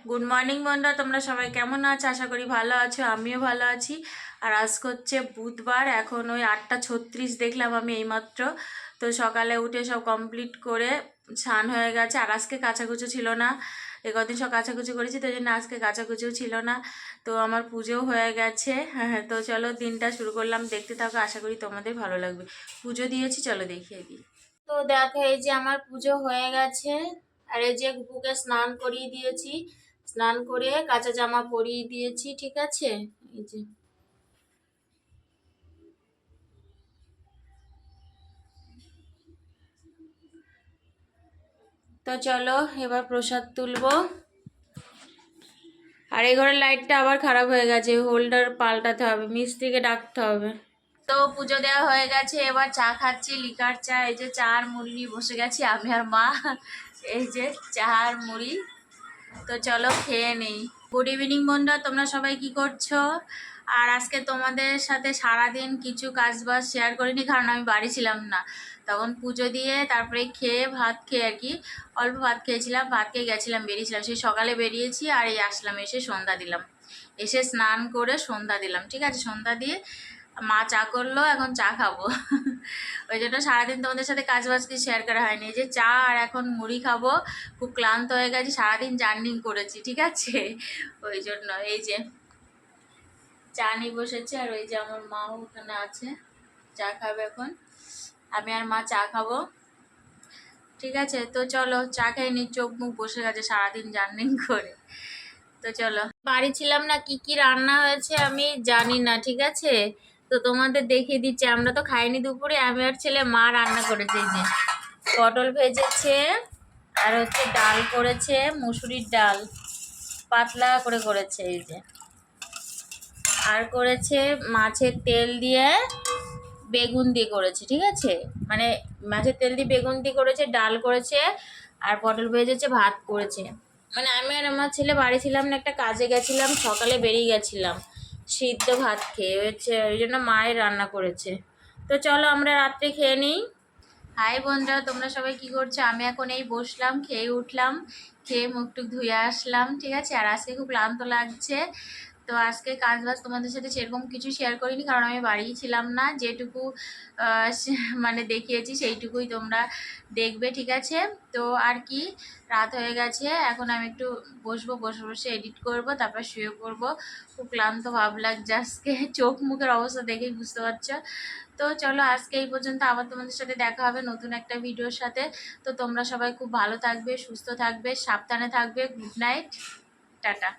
Good morning বন্ধুরা, তোমরা সবাই কেমন আছো? আশা করি ভালো আছো, আমিও ভালো আছি। আর আজকে হচ্ছে বুধবার, এখন ওই 8:36 দেখলাম আমি এইমাত্র। তো সকালে উঠে সব কমপ্লিট করে স্নান হয়ে গেছে। আর আজকে কাচাকুচো ছিল না, এ কদিন সব কাচাকুচি করেছি, তো জন্য আজকে কাচাকুচিও ছিল না। তো আমার পুজোও হয়ে গেছে। হ্যাঁ, তো চলো দিনটা শুরু করলাম, দেখতে থাকো, আশা করি তোমাদের ভালো লাগবে। পুজো দিয়েছি, চলো দেখিয়ে দিই। তো দেখো, এই যে আমার পুজো হয়ে গেছে। আর এই যে বুকে স্নান করিয়ে দিয়েছি, স্নান করে কাঁচা জামা পরিয়ে দিয়েছি, ঠিক আছে। এই যে তো চলো এবার প্রসাদ তুলবো। আর এই ঘরের লাইটটা আবার খারাপ হয়ে গেছে, হোল্ডার পাল্টাতে হবে, মিস্ত্রিকে ডাকতে হবে। তো পুজো দেওয়া হয়ে গেছে, এবার চা খাচ্ছি, লিকার চা। এই যে চা আর মুড়ি নিয়ে বসে গেছি আমি আর মা। এই যে চা আর মুড়ি, তো চলো খেয়ে নেই। গুড ইভিনিং বন্ধুরা, তোমরা সবাই কি করছো? আর আজকে তোমাদের সাথে সারাদিন কিছু কাজবাজ শেয়ার করিনি, কারণ আমি বাড়ি ছিলাম না তখন। পুজো দিয়ে তারপরে খেয়ে ভাত খেয়ে আর কি, অল্প ভাত খেয়েছিলাম, ভাত খেয়ে গেছিলাম, বেরিয়েছিলাম, সেই সকালে বেরিয়েছি আর এই আসলাম, এসে সন্ধ্যা দিলাম, এসে স্নান করে সন্ধ্যা দিলাম, ঠিক আছে। সন্ধ্যা দিয়ে মা চা করলো, এখন চা খাবো। ওই জন্য সারাদিন তোমাদের সাথে কাজ বাজ কিছু শেয়ার করা হয়নি। এই যে চা আর এখন মুড়ি খাবো, খুব ক্লান্ত হয়ে গেছি, সারাদিন জার্নি করেছি, ঠিক আছে। ওই জন্য এই যে চা নিয়ে বসেছে, আর ওই যে আমার মাও ওখানে আছে, চা খাবে এখন। আমি আর মা চা খাবো, ঠিক আছে। তো চলো চা খেয়ে নি, চোখ মুখ বসে গেছে সারাদিন জার্নি করে। তো চলো, বাড়ি ছিলাম না, কি কি রান্না হয়েছে আমি জানি না, ঠিক আছে। তো তোমাদের দেখিয়ে দিচ্ছি। আমরা তো খাইনি দুপুরে, আমি আর ছেলে, মা রান্না করেছে। এই যে পটল ভেজেছে, আর হচ্ছে ডাল করেছে, মুসুরির ডাল পাতলা করে করেছে, এই যে। আর করেছে মাছের তেল দিয়ে বেগুন দিয়ে করেছে, ঠিক আছে। মানে মাছের তেল দিয়ে বেগুন দিয়ে করেছে, ডাল করেছে, আর পটল ভেজেছে, ভাত করেছে। মানে আমি আর আমার ছেলে বাড়ি ছিলাম না, একটা কাজে গেছিলাম, সকালে বেরিয়ে গেছিলাম সিদ্ধ ভাত খেয়ে, হচ্ছে ওই জন্য মায়ের রান্না করেছে। তো চলো আমরা রাত্রে খেয়ে নিই। হাই বন্ধুরা, তোমরা সবাই কি করছো? আমি এখন এই বসলাম, খেয়ে উঠলাম, খেয়ে মুখ টুক ধুয়ে আসলাম, ঠিক আছে। আর আজকে খুব ক্লান্ত লাগছে। তো আজকে কাজ বাজ তোমাদের সাথে সেরকম কিছু শেয়ার করিনি, কারণ আমি বাড়িই ছিলাম না। যেটুকু মানে দেখিয়েছি সেইটুকুই তোমরা দেখবে, ঠিক আছে। তো আর কি, রাত হয়ে গেছে, এখন আমি একটু বসবো, বসে বসে এডিট করব, তারপর শুয়ে পড়বো। খুব ক্লান্ত ভাব লাগছে আজকে, চোখ মুখের অবস্থা দেখেই বুঝতে পারছো। তো চলো আজকে এই পর্যন্ত, আবার তোমাদের সাথে দেখা হবে নতুন একটা ভিডিওর সাথে। তো তোমরা সবাই খুব ভালো থাকবে, সুস্থ থাকবে, সাবধানে থাকবে। Good night, tata.